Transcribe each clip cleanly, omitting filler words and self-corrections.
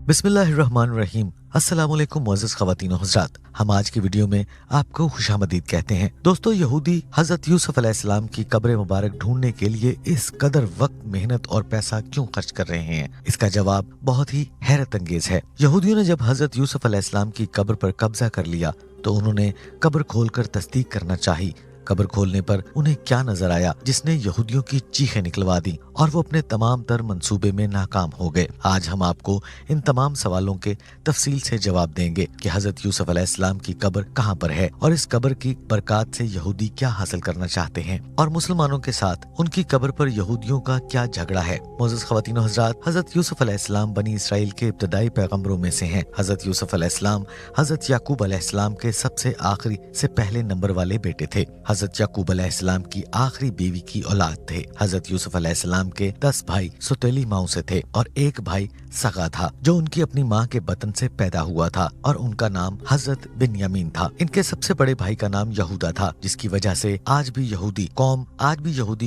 बिस्मिल्लाहिर्रहमानिर्रहीम। अस्सलामुअलैकुम मुअज़्ज़ज़ ख़वातीन और हज़रात, हम आज की वीडियो में आपको खुशामदीद कहते हैं। दोस्तों, यहूदी हज़रत यूसुफ अलैहिस्सलाम की कब्र मुबारक ढूंढने के लिए इस कदर वक्त, मेहनत और पैसा क्यों खर्च कर रहे हैं? इसका जवाब बहुत ही हैरत अंगेज है। यहूदियों ने जब हज़रत यूसुफ अलैहिस्सलाम की कब्र पर कब्जा कर लिया तो उन्होंने कब्र खोलकर तस्दीक करना चाही। कब्र खोलने पर उन्हें क्या नजर आया जिसने यहूदियों की चीखें निकलवा दी और वो अपने तमाम तर मंसूबे में नाकाम हो गए। आज हम आपको इन तमाम सवालों के तफसील से जवाब देंगे कि हजरत यूसुफ अलैहिस्सलाम की कब्र कहाँ पर है और इस कब्र की बरकत से यहूदी क्या हासिल करना चाहते हैं और मुसलमानों के साथ उनकी कब्र पर यहूदियों का क्या झगड़ा है। मोअज़्ज़ज़ ख़वातीन और हज़रात, हजरत यूसुफ अलैहिस्सलाम बनी इसराइल के इब्तदाई पैगम्बरों में से हैं। हजरत यूसुफ अलैहिस्सलाम हजरत याकूब अलैहिस्सलाम के सबसे आखिरी से पहले नंबर वाले बेटे थे। हजरत याकूब अलैहिस्सलाम की आखिरी बीवी की औलाद थे। हजरत यूसुफ अलैहिस्सलाम के 10 भाई सौतेली माओ से थे और एक भाई सगा था जो उनकी अपनी माँ के बतन से पैदा हुआ था और उनका नाम हजरत बिन्यामीन था। इनके सबसे बड़े भाई का नाम यहूदा था, जिसकी वजह से आज भी यहूदी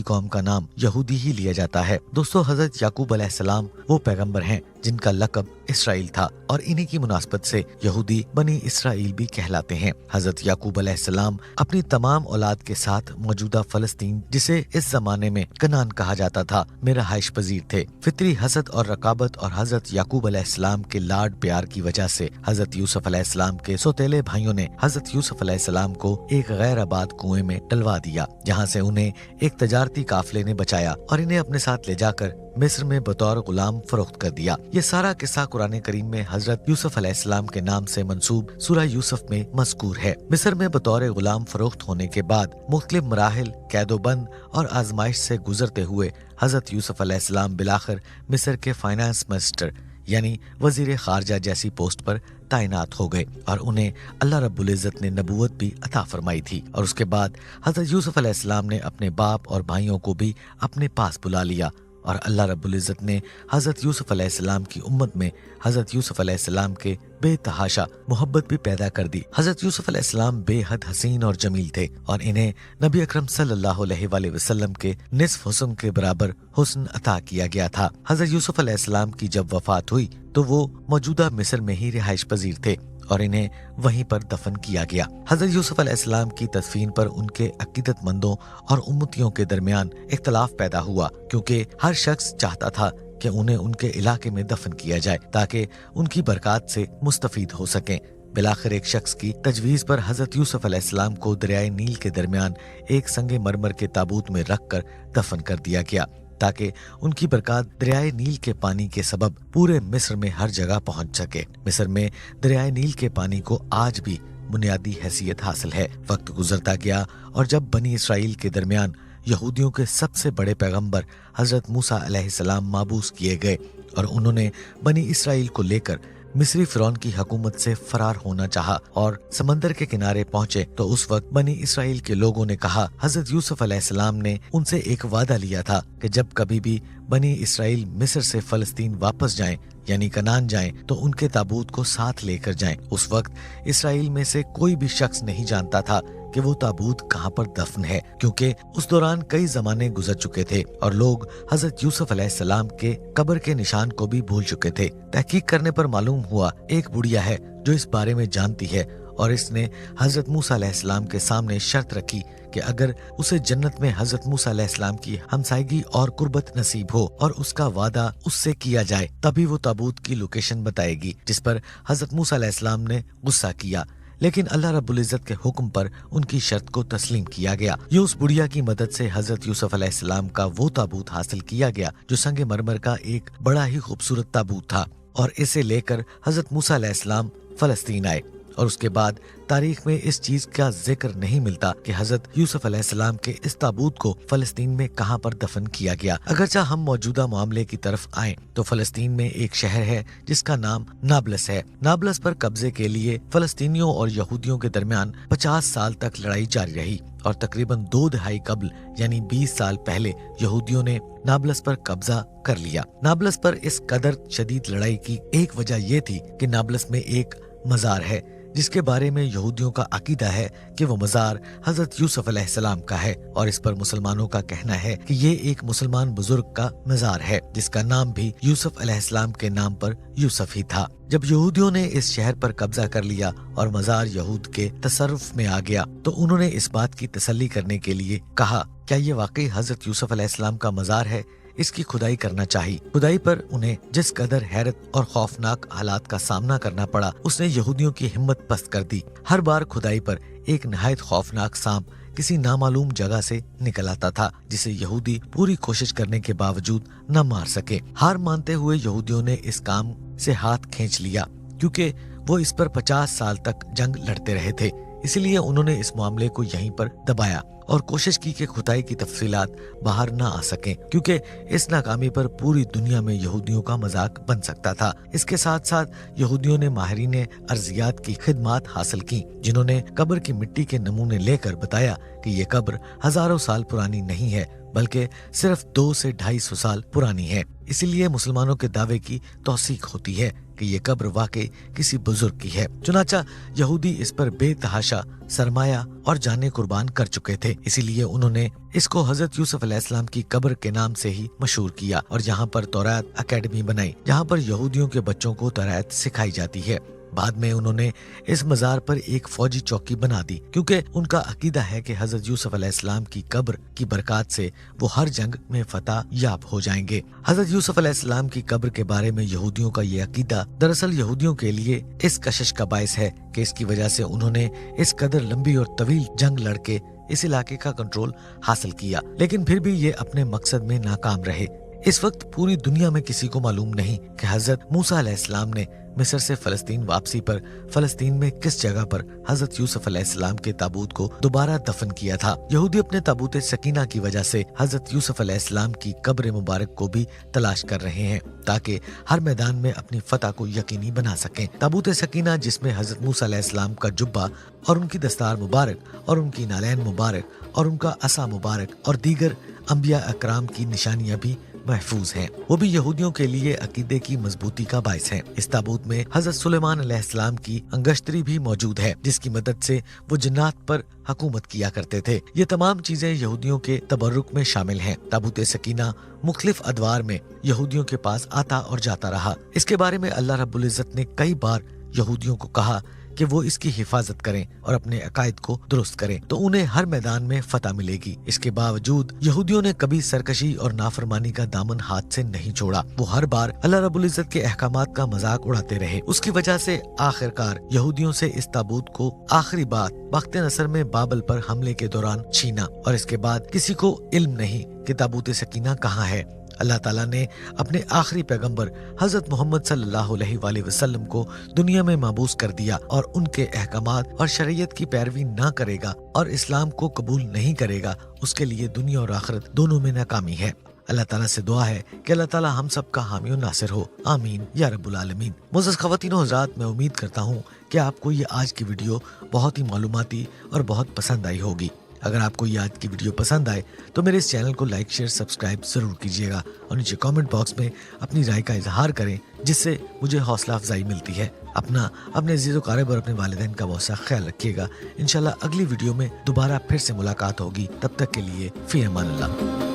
कौम का नाम यहूदी ही लिया जाता है। दोस्तों, हजरत याकूब अलैहिस्सलाम वो पैगंबर हैं जिनका लक़ब इसराइल था और इन्हीं की मुनासबत से यहूदी बनी इसराइल भी कहलाते हैं। हजरत याकूब अलैहिस्सलाम अपनी तमाम औलाद के साथ मौजूदा फलस्तीन, जिसे इस जमाने में कनान कहा जाता था, में रहाइश पजीर थे। फितरी हसद और रकाबत और हजरत याकूब अलैहिस्सलाम के लाड प्यार की वजह से हजरत यूसुफ अलैहिस्सलाम के सौतेले भाइयों ने हजरत यूसुफ अलैहिस्सलाम को एक गैर आबाद कुएं में डलवा दिया, जहाँ से उन्हें एक तजारती काफिले ने बचाया और इन्हें अपने साथ ले जाकर मिस्र में बतौर गुलाम फरोख्त कर दिया। ये सारा किस्सा कुरान करीम में हजरत यूसुफ अलैहिस्सलाम के नाम से मंसूब सूरह यूसुफ में मज़कूर है। मिस्र में बतौर गुलाम फरोख्त होने के बाद मुख्तलिफ मराहिल, कैदोबंद और आजमाइश से गुजरते हुए हजरत यूसुफ अलैहिस्सलाम बिलाखिर मिस्र के फाइनेंस मिनिस्टर यानी वजीर खारजा जैसी पोस्ट पर तैनात हो गए और उन्हें अल्लाह रब्बुल इज़्ज़त ने नबूवत भी अता फरमाई थी। और उसके बाद हजरत यूसुफ अलैहिस्सलाम ने अपने बाप और भाइयों को भी अपने पास बुला लिया और अल्लाह रब्बुल इज़्ज़त ने हजरत यूसुफ अलैहिस्सलाम की उम्मत में हजरत यूसुफ अलैहिस्सलाम के बेतहाशा मोहब्बत भी पैदा कर दी। हजरत यूसुफ अलैहिस्सलाम बेहद हसीन और जमील थे और इन्हें नबी अकरम सल्लल्लाहु अलैहि वसल्लम के निस्फ हुस्न के बराबर हुस्न अता किया गया था। हजरत यूसुफ अलैहिस्सलाम की जब वफात हुई तो वो मौजूदा मिस्र में ही रिहाइश पजीर थे और इन्हें वहीं पर दफन किया गया। हजरत यूसुफ अलैहिस्सलाम की तदफीन पर उनके अकीदतमंदों और उम्मतियों के दरमियान इख्तलाफ पैदा हुआ, क्योंकि हर शख्स चाहता था कि उन्हें उनके इलाके में दफन किया जाए ताकि उनकी बरकत से मुस्तफीद हो सकें। बिलाखिर एक शख्स की तजवीज पर हजरत यूसुफ अलैहिस्सलाम को दरियाए नील के दरमियान एक संगे मरमर के ताबूत में रखकर दफन कर दिया गया ताकि उनकी बरकत दरियाए नील के पानी के सबब पूरे मिस्र में हर जगह पहुंच सके। मिस्र में दरियाए नील के पानी को आज भी बुनियादी हैसियत हासिल है। वक्त गुजरता गया और जब बनी इसराइल के दरमियान यहूदियों के सबसे बड़े पैगंबर हजरत मूसा अलैहिस्सलाम माबूस किए गए और उन्होंने बनी इसराइल को लेकर मिस्री फिरौन की हुकूमत से फरार होना चाहा और समंदर के किनारे पहुंचे तो उस वक्त बनी इसराइल के लोगों ने कहा, हजरत यूसुफ अलैहिस्सलाम ने उनसे एक वादा लिया था कि जब कभी भी बनी इसराइल मिस्र से फलस्तीन वापस जाएं यानी कनान जाएं तो उनके ताबूत को साथ लेकर जाएं। उस वक्त इसराइल में से कोई भी शख्स नहीं जानता था कि वो ताबूत कहाँ पर दफन है, क्योंकि उस दौरान कई जमाने गुजर चुके थे और लोग हजरत यूसुफ अलैहिस्सलाम के कब्र के निशान को भी भूल चुके थे। तहकीक करने पर मालूम हुआ एक बुढ़िया है जो इस बारे में जानती है और इसने हजरत मूसा अलैहिस्सलाम के सामने शर्त रखी कि अगर उसे जन्नत में हजरत मूसा अलैहिस्सलाम की हमसायगी और कुर्बत नसीब हो और उसका वादा उससे किया जाए तभी वो ताबूत की लोकेशन बताएगी, जिस पर हजरत मूसा अलैहिस्सलाम ने गुस्सा किया, लेकिन अल्लाह रब्बुल इज़्ज़त के हुक्म पर उनकी शर्त को तस्लीम किया गया। ये उस बुढ़िया की मदद से हजरत यूसुफ अलैहिस्सलाम का वो ताबूत हासिल किया गया जो संगे मरमर का एक बड़ा ही खूबसूरत ताबूत था और इसे लेकर हजरत मूसा अलैहिस्सलाम फलस्तीन आए। और उसके बाद तारीख में इस चीज का जिक्र नहीं मिलता कि हजरत यूसुफ अलैहिस्सलाम के इस ताबूत को फलस्तीन में कहां पर दफन किया गया। अगरचा हम मौजूदा मामले की तरफ आएं तो फलस्तीन में एक शहर है जिसका नाम नाबलस है। नाबलस पर कब्जे के लिए फलस्तीनियों और यहूदियों के दरमियान 50 साल तक लड़ाई जारी रही और तकरीबन 2 दहाई कबल यानी 20 साल पहले यहूदियों ने नाबलस पर कब्जा कर लिया। नाबलस पर इस कदर शदीद लड़ाई की एक वजह ये थी कि नाबलस में एक मजार है जिसके बारे में यहूदियों का अकीदा है कि वो मजार हजरत यूसुफ अलैहिस्सलाम का है, और इस पर मुसलमानों का कहना है कि ये एक मुसलमान बुजुर्ग का मजार है जिसका नाम भी यूसुफ अलैहिस्सलाम के नाम पर यूसुफ ही था। जब यहूदियों ने इस शहर पर कब्जा कर लिया और मजार यहूद के तसर्रुफ में आ गया, तो उन्होंने इस बात की तसल्ली करने के लिए कहा, क्या ये वाकई हजरत यूसुफ अलैहिस्सलाम का मजार है? इसकी खुदाई करना चाहिए। खुदाई पर उन्हें जिस कदर हैरत और खौफनाक हालात का सामना करना पड़ा, उसने यहूदियों की हिम्मत पस्त कर दी। हर बार खुदाई पर एक नहायत खौफनाक सांप किसी नामालूम जगह से निकल आता था, जिसे यहूदी पूरी कोशिश करने के बावजूद न मार सके। हार मानते हुए यहूदियों ने इस काम से हाथ खींच लिया, क्योंकि वो इस पर 50 साल तक जंग लड़ते रहे थे। इसलिए उन्होंने इस मामले को यहीं पर दबाया और कोशिश की कि खुदाई की तफसीलात बाहर न आ सकें, क्योंकि इस नाकामी पर पूरी दुनिया में यहूदियों का मजाक बन सकता था। इसके साथ साथ यहूदियों ने माहिरीन अर्जियात की खिदमात हासिल की, जिन्होंने कब्र की मिट्टी के नमूने लेकर बताया कि ये कब्र हजारों साल पुरानी नहीं है, बल्कि सिर्फ 2 से 250 साल पुरानी है। इसीलिए मुसलमानों के दावे की तौसीक होती है कि ये कब्र वाकई किसी बुजुर्ग की है। चुनाचा यहूदी इस पर बेतहाशा सरमाया और जाने कुर्बान कर चुके थे, इसीलिए उन्होंने इसको हजरत यूसुफ अलैहिस्सलाम की कब्र के नाम से ही मशहूर किया और यहाँ पर तौरात अकेडमी बनाई, जहाँ पर यहूदियों के बच्चों को तौरात सिखाई जाती है। बाद में उन्होंने इस मजार पर एक फौजी चौकी बना दी, क्योंकि उनका अकीदा है कि हजरत यूसुफ अलैहिस्सलाम की कब्र की बरकत से वो हर जंग में फतह याब हो जाएंगे। हजरत यूसुफ अलैहिस्सलाम की कब्र के बारे में यहूदियों का ये अकीदा दरअसल यहूदियों के लिए इस कशिश का बायस है कि इसकी वजह से उन्होंने इस कदर लंबी और तवील जंग लड़के इस इलाके का कंट्रोल हासिल किया, लेकिन फिर भी ये अपने मकसद में नाकाम रहे। इस वक्त पूरी दुनिया में किसी को मालूम नहीं कि हजरत मूसा अलैहिस्सलाम ने मिस्र से फलस्तीन वापसी पर फलस्तीन में किस जगह पर हजरत यूसुफ अलैहिस्सलाम के ताबूत को दोबारा दफन किया था। यहूदी अपने ताबूत सकीना की वजह से हजरत यूसुफ अलैहिस्सलाम की कब्र मुबारक को भी तलाश कर रहे हैं, ताकि हर मैदान में अपनी फतह को यकीनी बना सकें। ताबूत सकीना, जिसमें हजरत मूसा अलैहिस्सलाम का जुब्बा और उनकी दस्तार मुबारक और उनकी नालैन मुबारक और उनका असा मुबारक और दीगर अंबिया अकराम की निशानियां भी महफूज हैं, वो भी यहूदियों के लिए अकीदे की मजबूती का बायस है। इस ताबूत में हजरत सुलेमान अलैहिस्सलाम की अंगश्तरी भी मौजूद है, जिसकी मदद से वो जिन्नात पर हुकूमत किया करते थे। ये तमाम चीजें यहूदियों के तबर्रुक में शामिल हैं। ताबूत सकीना मुख्तलिफ अदवार में यहूदियों के पास आता और जाता रहा। इसके बारे में अल्लाह रब्बुल इज्जत ने कई बार यहूदियों को कहा कि वो इसकी हिफाजत करें और अपने अकायद को दुरुस्त करें, तो उन्हें हर मैदान में फतह मिलेगी। इसके बावजूद यहूदियों ने कभी सरकशी और नाफरमानी का दामन हाथ से नहीं छोड़ा। वो हर बार अल्लाह रब्बुल इज्जत के अहकामात का मजाक उड़ाते रहे। उसकी वजह से आखिरकार यहूदियों से इस ताबूत को आखिरी बात बख्त नसर में बाबल पर हमले के दौरान छीना, और इसके बाद किसी को इल्म नहीं कि ताबूत सकीना कहाँ है। अल्लाह ताला ने अपने आखिरी पैगंबर हजरत मोहम्मद सल्लल्लाहु अलैहि वसल्लम को दुनिया में माबूस कर दिया और उनके अहकामात और शरीयत की पैरवी ना करेगा और इस्लाम को कबूल नहीं करेगा, उसके लिए दुनिया और आखिरत दोनों में नाकामी है। अल्लाह ताला से दुआ है कि अल्लाह ताला हम सब का हामी और नासिर हो, आमीन या रब्बुल आलमीन। मुअज़्ज़ज़ ख़वातीन और हज़रात, मैं उम्मीद करता हूँ कि आपको ये आज की वीडियो बहुत ही मालूमाती और बहुत पसंद आई होगी। अगर आपको ये आज की वीडियो पसंद आए तो मेरे इस चैनल को लाइक शेयर सब्सक्राइब जरूर कीजिएगा और नीचे कमेंट बॉक्स में अपनी राय का इजहार करें, जिससे मुझे हौसला अफजाई मिलती है। अपने अजीज़ क़रीब और अपने वालिदैन का बहुत सा ख्याल रखिएगा। इंशाल्लाह अगली वीडियो में दोबारा फिर से मुलाकात होगी। तब तक के लिए फ़ी अमान अल्लाह।